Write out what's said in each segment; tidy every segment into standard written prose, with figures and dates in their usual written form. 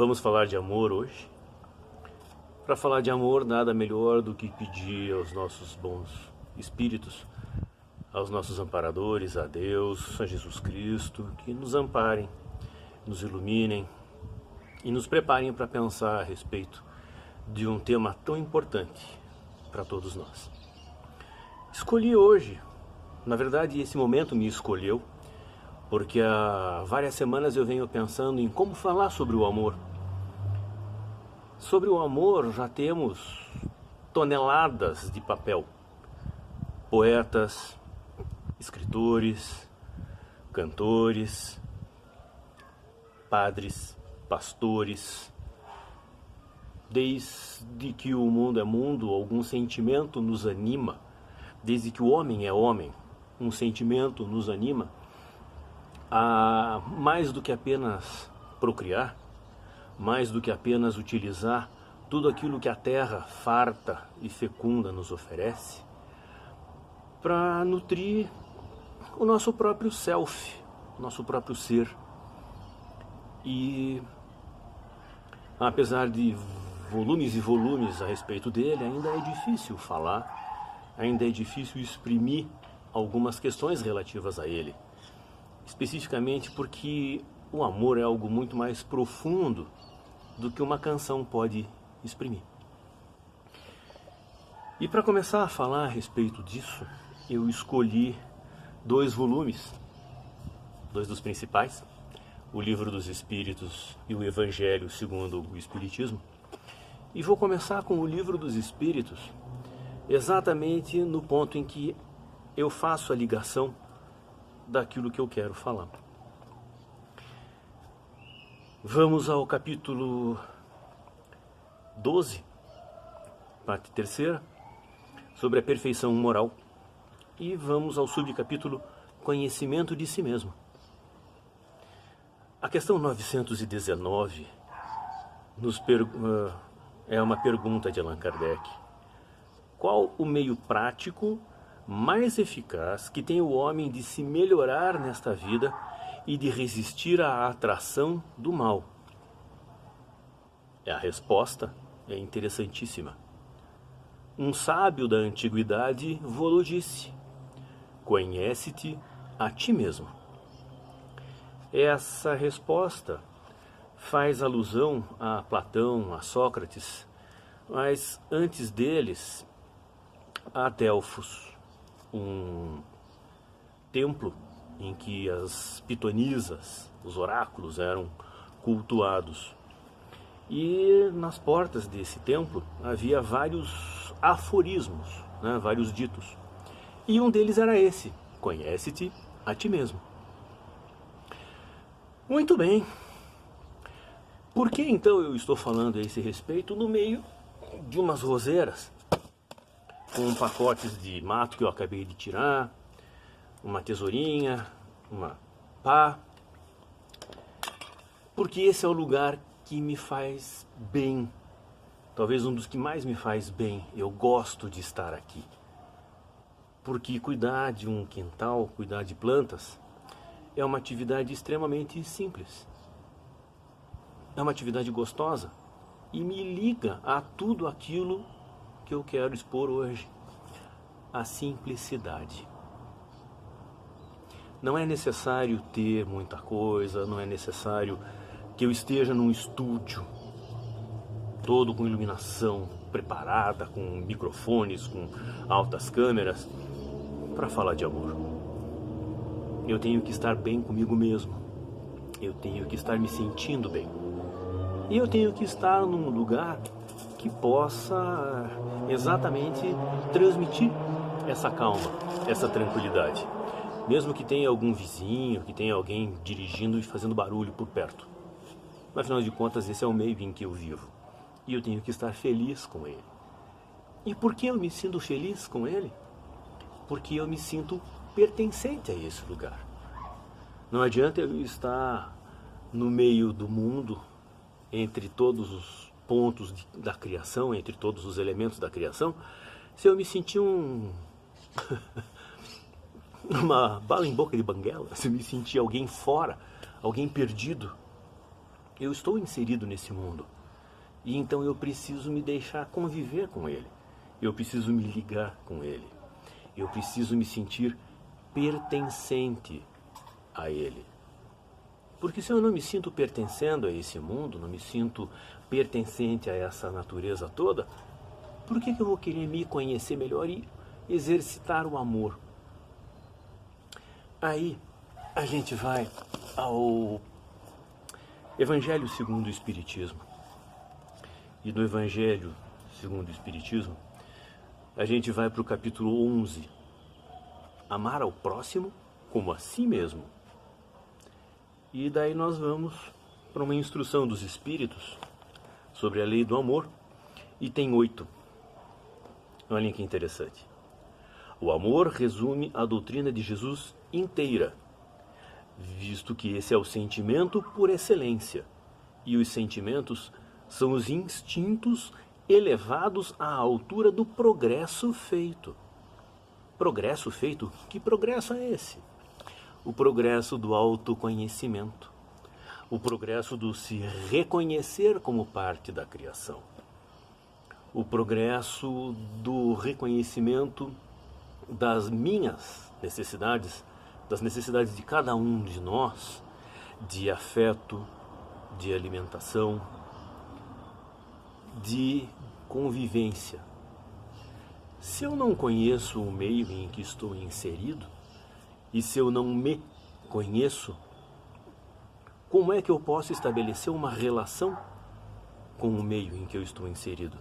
Vamos falar de amor hoje. Para falar de amor, nada melhor do que pedir aos nossos bons espíritos, aos nossos amparadores, a Deus, a Jesus Cristo, que nos amparem, nos iluminem e nos preparem para pensar a respeito de um tema tão importante para todos nós. Escolhi hoje, na verdade esse momento me escolheu, porque há várias semanas eu venho pensando em como falar sobre o amor. Sobre o amor já temos toneladas de papel. Poetas, escritores, cantores, padres, pastores. Desde que o mundo é mundo, algum sentimento nos anima. Desde que o homem é homem, um sentimento nos anima a mais do que apenas procriar, mais do que apenas utilizar tudo aquilo que a terra farta e fecunda nos oferece, para nutrir o nosso próprio self, nosso próprio ser. E apesar de volumes e volumes a respeito dele, ainda é difícil falar, ainda é difícil exprimir algumas questões relativas a ele. Especificamente porque o amor é algo muito mais profundo do que uma canção pode exprimir. E para começar a falar a respeito disso, eu escolhi 2 volumes, 2 dos principais, o Livro dos Espíritos e o Evangelho segundo o Espiritismo. E vou começar com o Livro dos Espíritos, exatamente no ponto em que eu faço a ligação daquilo que eu quero falar. Vamos ao capítulo 12, parte 3ª, sobre a perfeição moral. E vamos ao subcapítulo Conhecimento de si mesmo. A questão 919 é uma pergunta de Allan Kardec. Qual o meio prático mais eficaz que tem o homem de se melhorar nesta vida e de resistir à atração do mal? A resposta é interessantíssima. Um sábio da antiguidade vô-lo disse: conhece-te a ti mesmo. Essa resposta faz alusão a Platão, a Sócrates, mas antes deles, a Delfos, um templo em que as pitonisas, os oráculos, eram cultuados. E nas portas desse templo havia vários aforismos, vários ditos. E um deles era esse: conhece-te a ti mesmo. Muito bem. Por que então eu estou falando a esse respeito no meio de umas roseiras, com pacotes de mato que eu acabei de tirar, uma tesourinha, uma pá? Porque esse é o lugar que me faz bem, talvez um dos que mais me faz bem. Eu gosto de estar aqui, porque cuidar de um quintal, cuidar de plantas, é uma atividade extremamente simples, é uma atividade gostosa e me liga a tudo aquilo que eu quero expor hoje: a simplicidade. Não é necessário ter muita coisa, não é necessário que eu esteja num estúdio todo com iluminação preparada, com microfones, com altas câmeras, para falar de amor. Eu tenho que estar bem comigo mesmo, eu tenho que estar me sentindo bem, e eu tenho que estar num lugar que possa exatamente transmitir essa calma, essa tranquilidade, mesmo que tenha algum vizinho, que tenha alguém dirigindo e fazendo barulho por perto. Afinal de contas, esse é o meio em que eu vivo, e eu tenho que estar feliz com ele. E por que eu me sinto feliz com ele? Porque eu me sinto pertencente a esse lugar. Não adianta eu estar no meio do mundo, entre todos os pontos da criação, entre todos os elementos da criação, se eu me sentir uma bala em boca de banguela, se eu me sentir alguém fora, alguém perdido. Eu estou inserido nesse mundo. E então eu preciso me deixar conviver com ele. Eu preciso me ligar com ele. Eu preciso me sentir pertencente a ele. Porque se eu não me sinto pertencendo a esse mundo, não me sinto pertencente a essa natureza toda, por que eu vou querer me conhecer melhor e exercitar o amor? Aí a gente vai ao Evangelho segundo o Espiritismo. E no Evangelho segundo o Espiritismo, a gente vai para o capítulo 11. Amar ao próximo como a si mesmo. E daí nós vamos para uma instrução dos Espíritos sobre a lei do amor. E tem 8. Olhem que interessante. O amor resume a doutrina de Jesus inteira, visto que esse é o sentimento por excelência. E os sentimentos são os instintos elevados à altura do progresso feito. Progresso feito? Que progresso é esse? O progresso do autoconhecimento. O progresso do se reconhecer como parte da criação. O progresso do reconhecimento das minhas necessidades, das necessidades de cada um de nós, de afeto, de alimentação, de convivência. Se eu não conheço o meio em que estou inserido, e se eu não me conheço, como é que eu posso estabelecer uma relação com o meio em que eu estou inserido?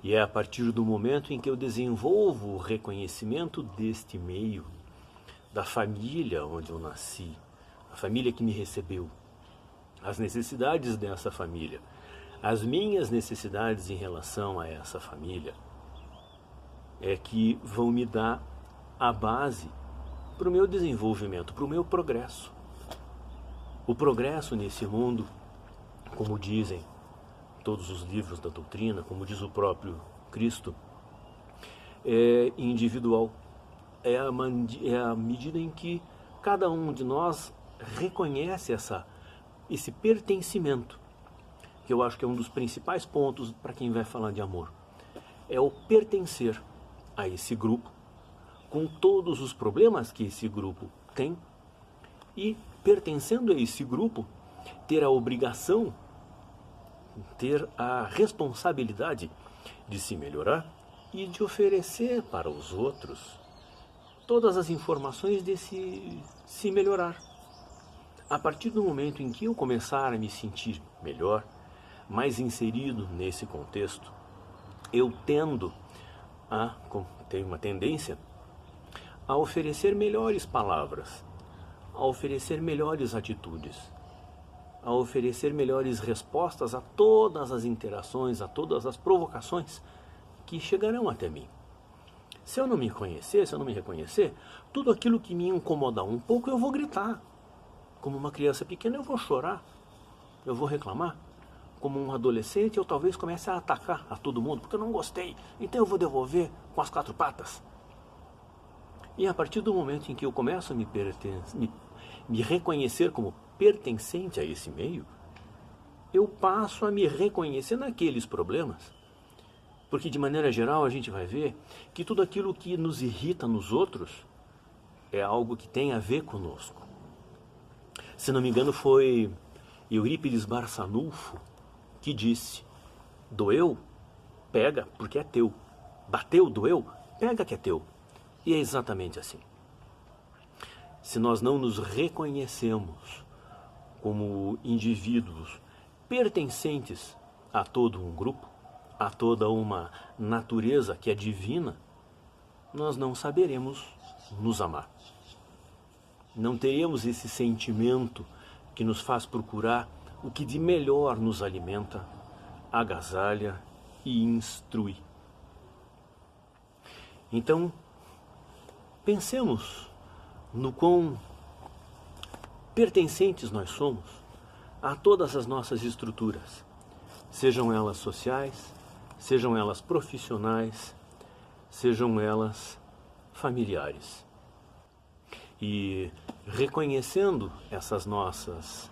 E é a partir do momento em que eu desenvolvo o reconhecimento deste meio, da família onde eu nasci, a família que me recebeu, as necessidades dessa família, as minhas necessidades em relação a essa família, é que vão me dar a base para o meu desenvolvimento, para o meu progresso. O progresso nesse mundo, como dizem todos os livros da doutrina, como diz o próprio Cristo, é individual. É a medida em que cada um de nós reconhece esse pertencimento, que eu acho que é um dos principais pontos para quem vai falar de amor. É o pertencer a esse grupo, com todos os problemas que esse grupo tem, e, pertencendo a esse grupo, ter a obrigação, ter a responsabilidade de se melhorar e de oferecer para os outros todas as informações de se melhorar. A partir do momento em que eu começar a me sentir melhor, mais inserido nesse contexto, eu tenho uma tendência a oferecer melhores palavras, a oferecer melhores atitudes, a oferecer melhores respostas a todas as interações, a todas as provocações que chegarão até mim. Se eu não me conhecer, se eu não me reconhecer, tudo aquilo que me incomodar um pouco eu vou gritar. Como uma criança pequena eu vou chorar, eu vou reclamar. Como um adolescente eu talvez comece a atacar a todo mundo, porque eu não gostei, então eu vou devolver com as 4 patas. E a partir do momento em que eu começo a me reconhecer como pertencente a esse meio, eu passo a me reconhecer naqueles problemas. Porque de maneira geral a gente vai ver que tudo aquilo que nos irrita nos outros é algo que tem a ver conosco. Se não me engano foi Eurípides Barçanufo que disse: doeu? Pega, porque é teu. Bateu, doeu? Pega que é teu. E é exatamente assim. Se nós não nos reconhecemos como indivíduos pertencentes a todo um grupo, a toda uma natureza que é divina, nós não saberemos nos amar. Não teremos esse sentimento que nos faz procurar o que de melhor nos alimenta, agasalha e instrui. Então, pensemos no quão pertencentes nós somos a todas as nossas estruturas, sejam elas sociais, sejam elas profissionais, sejam elas familiares. E reconhecendo essas nossas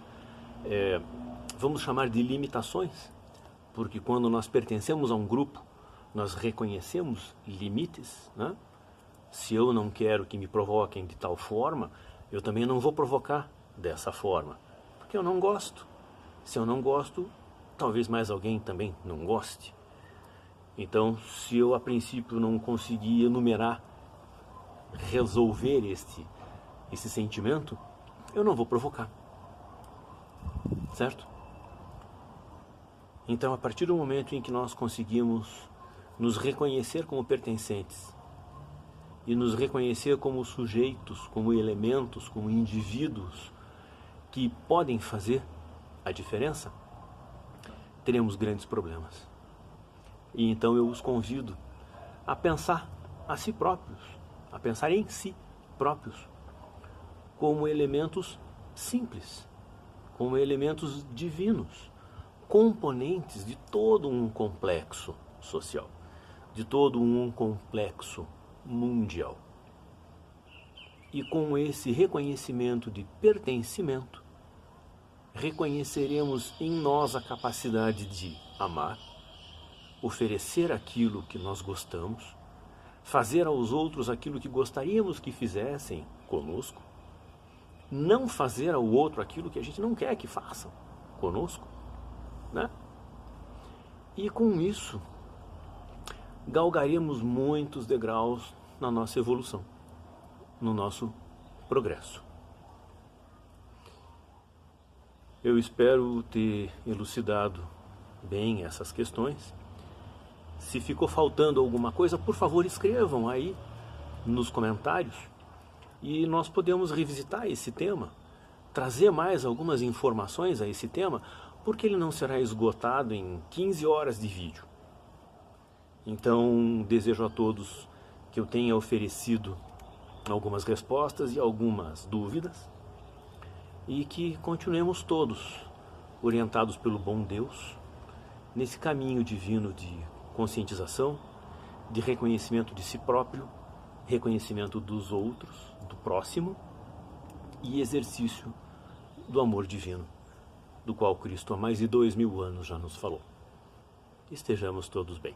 vamos chamar de limitações, porque quando nós pertencemos a um grupo, nós reconhecemos limites, né? Se eu não quero que me provoquem de tal forma, eu também não vou provocar dessa forma, porque eu não gosto. Se eu não gosto, talvez mais alguém também não goste. Então, se eu a princípio não conseguir enumerar, resolver esse sentimento, eu não vou provocar. Certo? Então, a partir do momento em que nós conseguimos nos reconhecer como pertencentes e nos reconhecer como sujeitos, como elementos, como indivíduos que podem fazer a diferença, teremos grandes problemas. E então eu os convido a pensar a si próprios, a pensar em si próprios, como elementos simples, como elementos divinos, componentes de todo um complexo social, de todo um complexo mundial. E com esse reconhecimento de pertencimento, reconheceremos em nós a capacidade de amar, oferecer aquilo que nós gostamos, fazer aos outros aquilo que gostaríamos que fizessem conosco, não fazer ao outro aquilo que a gente não quer que façam conosco, né? E com isso, galgaremos muitos degraus na nossa evolução, no nosso progresso. Eu espero ter elucidado bem essas questões. Se ficou faltando alguma coisa, por favor, escrevam aí nos comentários e nós podemos revisitar esse tema, trazer mais algumas informações a esse tema, porque ele não será esgotado em 15 horas de vídeo. Então, desejo a todos que eu tenha oferecido algumas respostas e algumas dúvidas e que continuemos todos orientados pelo bom Deus nesse caminho divino de conscientização, de reconhecimento de si próprio, reconhecimento dos outros, do próximo e exercício do amor divino, do qual Cristo há mais de 2000 anos já nos falou. Estejamos todos bem.